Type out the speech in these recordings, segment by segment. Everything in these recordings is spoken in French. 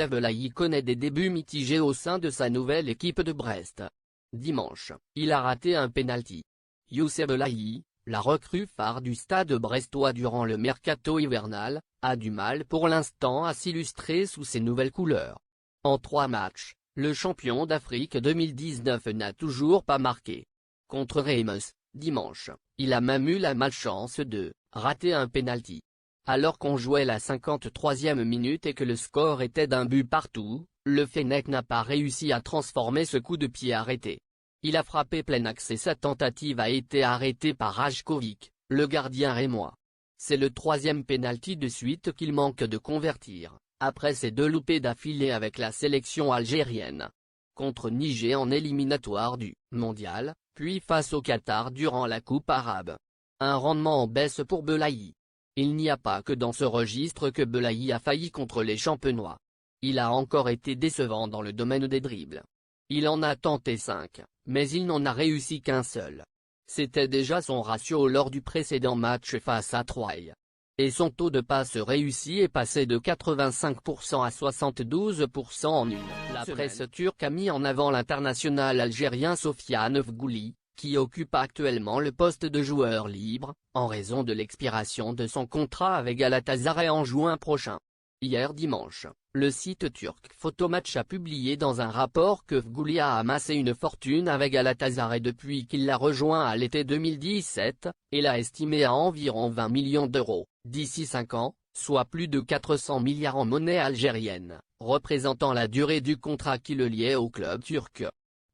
Youssef Belaïli connaît des débuts mitigés au sein de sa nouvelle équipe de Brest. Dimanche, il a raté un pénalty. Youssef Belaïli, la recrue phare du stade brestois durant le mercato hivernal, a du mal pour l'instant à s'illustrer sous ses nouvelles couleurs. En 3 matchs, le champion d'Afrique 2019 n'a toujours pas marqué. Contre Reims, dimanche, il a même eu la malchance de rater un pénalty. Alors qu'on jouait la 53e minute et que le score était d'un but partout, le Fennec n'a pas réussi à transformer ce coup de pied arrêté. Il a frappé plein axe et sa tentative a été arrêtée par Rajkovic, le gardien rémois. C'est le 3e pénalty de suite qu'il manque de convertir, après ses 2 loupés d'affilée avec la sélection algérienne. Contre Niger en éliminatoire du mondial, puis face au Qatar durant la Coupe arabe. Un rendement en baisse pour Belaïli. Il n'y a pas que dans ce registre que Belaïli a failli contre les champenois. Il a encore été décevant dans le domaine des dribbles. Il en a tenté 5, mais il n'en a réussi qu'un seul. C'était déjà son ratio lors du précédent match face à Troyes. Et son taux de passe réussi est passé de 85% à 72% en une. La presse turque a mis en avant l'international algérien Sofiane Fgouli, qui occupe actuellement le poste de joueur libre, en raison de l'expiration de son contrat avec Galatasaray en juin prochain. Hier dimanche, le site turc Photomatch a publié dans un rapport que Fgouli a amassé une fortune avec Galatasaray depuis qu'il l'a rejoint à l'été 2017, et l'a estimé à environ 20 millions d'euros, d'ici 5 ans, soit plus de 400 milliards en monnaie algérienne, représentant la durée du contrat qui le liait au club turc.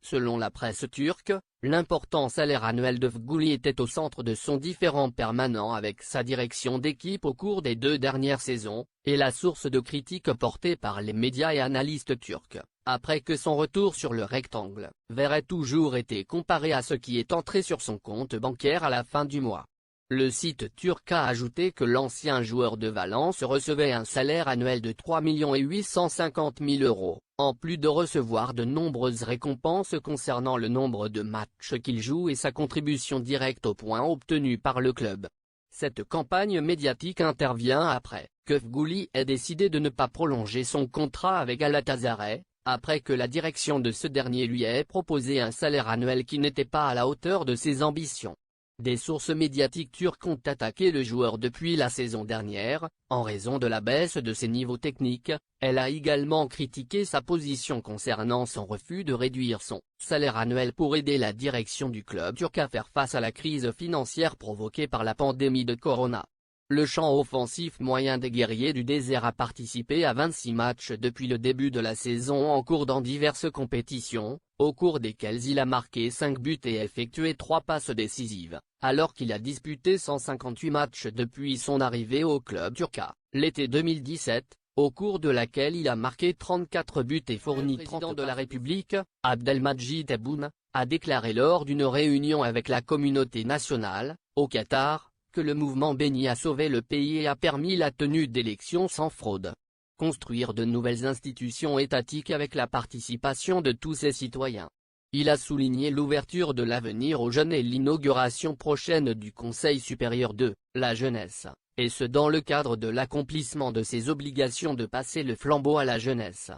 Selon la presse turque, l'important salaire annuel de Fgouli était au centre de son différend permanent avec sa direction d'équipe au cours des 2 dernières saisons, et la source de critiques portée par les médias et analystes turcs, après que son retour sur le rectangle vert ait toujours été comparé à ce qui est entré sur son compte bancaire à la fin du mois. Le site turc a ajouté que l'ancien joueur de Valence recevait un salaire annuel de 3 850 000 €, en plus de recevoir de nombreuses récompenses concernant le nombre de matchs qu'il joue et sa contribution directe aux points obtenus par le club. Cette campagne médiatique intervient après que Fgouli ait décidé de ne pas prolonger son contrat avec Galatasaray, après que la direction de ce dernier lui ait proposé un salaire annuel qui n'était pas à la hauteur de ses ambitions. Des sources médiatiques turques ont attaqué le joueur depuis la saison dernière, en raison de la baisse de ses niveaux techniques. Elle a également critiqué sa position concernant son refus de réduire son salaire annuel pour aider la direction du club turc à faire face à la crise financière provoquée par la pandémie de Corona. Le champ offensif moyen des guerriers du désert a participé à 26 matchs depuis le début de la saison en cours dans diverses compétitions, au cours desquels il a marqué 5 buts et effectué 3 passes décisives, alors qu'il a disputé 158 matchs depuis son arrivée au club turc l'été 2017, au cours de laquelle il a marqué 34 buts et fourni 30 passes. Le président de la République, Abdelmadjid Tebboune, a déclaré lors d'une réunion avec la communauté nationale, au Qatar, que le mouvement béni a sauvé le pays et a permis la tenue d'élections sans fraude. Construire de nouvelles institutions étatiques avec la participation de tous ses citoyens. Il a souligné l'ouverture de l'avenir aux jeunes et l'inauguration prochaine du Conseil supérieur de la jeunesse, et ce dans le cadre de l'accomplissement de ses obligations de passer le flambeau à la jeunesse.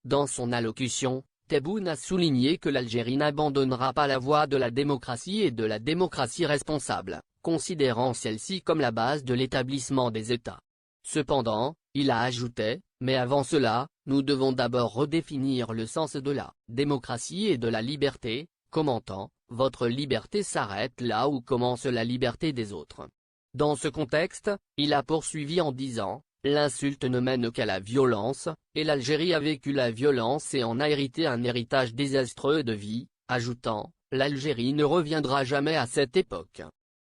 Dans son allocution, Tebboune a souligné que l'Algérie n'abandonnera pas la voie de la démocratie et de la démocratie responsable, considérant celle-ci comme la base de l'établissement des États. Cependant, il a ajouté, mais avant cela, nous devons d'abord redéfinir le sens de la démocratie et de la liberté, commentant, votre liberté s'arrête là où commence la liberté des autres. Dans ce contexte, il a poursuivi en disant, l'insulte ne mène qu'à la violence, et l'Algérie a vécu la violence et en a hérité un héritage désastreux de vie, ajoutant, l'Algérie ne reviendra jamais à cette époque.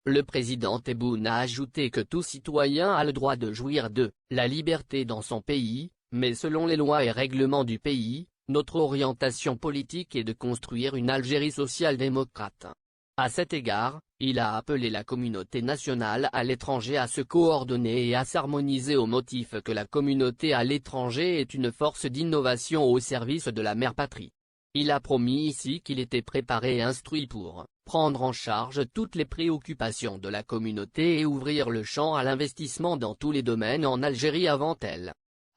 Le président Tebboune a ajouté que tout citoyen a le droit de jouir de la liberté dans son pays, mais selon les lois et règlements du pays, notre orientation politique est de construire une Algérie social-démocrate. À cet égard, il a appelé la communauté nationale à l'étranger à se coordonner et à s'harmoniser au motif que la communauté à l'étranger est une force d'innovation au service de la mère patrie. Il a promis ici qu'il était préparé et instruit pour prendre en charge toutes les préoccupations de la communauté et ouvrir le champ à l'investissement dans tous les domaines en Algérie avant elle.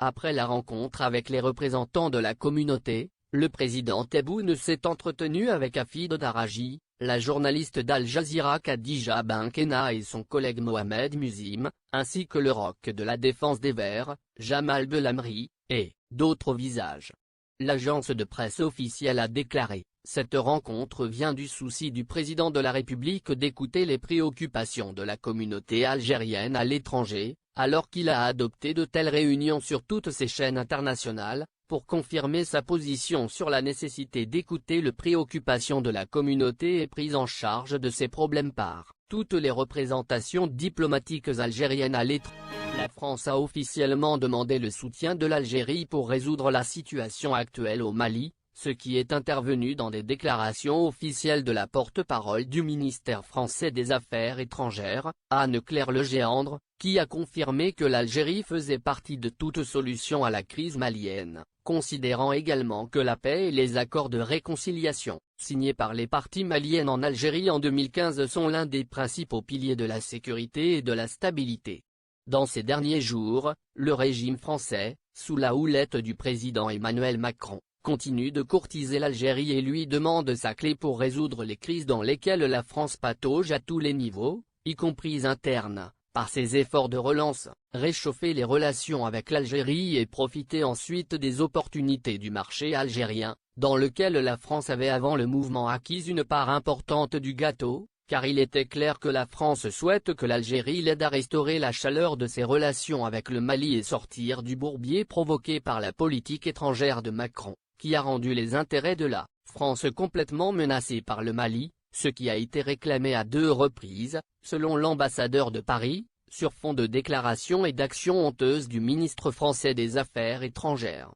Après la rencontre avec les représentants de la communauté, le président Tebboune s'est entretenu avec Hafid Daraji, la journaliste d'Al Jazeera Khadija Benkena et son collègue Mohamed Musim, ainsi que le roc de la défense des Verts, Jamal Belhamri, et d'autres visages. L'agence de presse officielle a déclaré: cette rencontre vient du souci du président de la République d'écouter les préoccupations de la communauté algérienne à l'étranger, alors qu'il a adopté de telles réunions sur toutes ses chaînes internationales, pour confirmer sa position sur la nécessité d'écouter les préoccupations de la communauté et prise en charge de ses problèmes par toutes les représentations diplomatiques algériennes à l'étranger. La France a officiellement demandé le soutien de l'Algérie pour résoudre la situation actuelle au Mali, ce qui est intervenu dans des déclarations officielles de la porte-parole du ministère français des Affaires étrangères, Anne-Claire Legendre, qui a confirmé que l'Algérie faisait partie de toute solution à la crise malienne, considérant également que la paix et les accords de réconciliation, signés par les parties maliennes en Algérie en 2015 sont l'un des principaux piliers de la sécurité et de la stabilité. Dans ces derniers jours, le régime français, sous la houlette du président Emmanuel Macron, continue de courtiser l'Algérie et lui demande sa clé pour résoudre les crises dans lesquelles la France patauge à tous les niveaux, y compris internes, par ses efforts de relance, réchauffer les relations avec l'Algérie et profiter ensuite des opportunités du marché algérien, dans lequel la France avait avant le mouvement acquis une part importante du gâteau, car il était clair que la France souhaite que l'Algérie l'aide à restaurer la chaleur de ses relations avec le Mali et sortir du bourbier provoqué par la politique étrangère de Macron, qui a rendu les intérêts de la France complètement menacés par le Mali, ce qui a été réclamé à 2 reprises, selon l'ambassadeur de Paris, sur fond de déclarations et d'actions honteuses du ministre français des Affaires étrangères.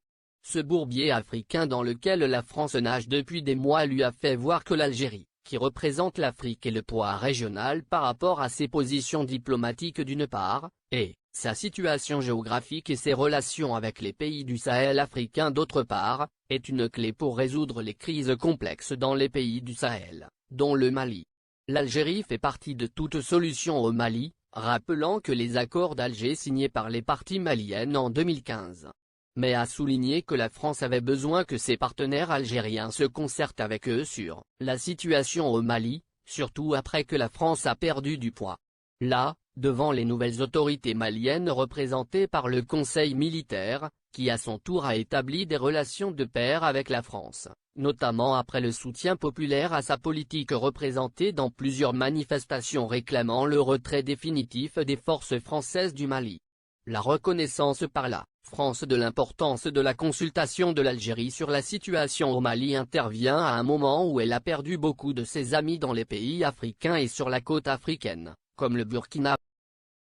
Ce bourbier africain dans lequel la France nage depuis des mois lui a fait voir que l'Algérie, qui représente l'Afrique et le poids régional par rapport à ses positions diplomatiques d'une part, et sa situation géographique et ses relations avec les pays du Sahel africain d'autre part, est une clé pour résoudre les crises complexes dans les pays du Sahel, dont le Mali. L'Algérie fait partie de toute solution au Mali, rappelant que les accords d'Alger signés par les parties maliennes en 2015. Mais a souligné que la France avait besoin que ses partenaires algériens se concertent avec eux sur la situation au Mali, surtout après que la France a perdu du poids. Là, devant les nouvelles autorités maliennes représentées par le Conseil militaire, qui à son tour a établi des relations de pair avec la France, notamment après le soutien populaire à sa politique représentée dans plusieurs manifestations réclamant le retrait définitif des forces françaises du Mali. La reconnaissance par la France de l'importance de la consultation de l'Algérie sur la situation au Mali intervient à un moment où elle a perdu beaucoup de ses amis dans les pays africains et sur la côte africaine, comme le Burkina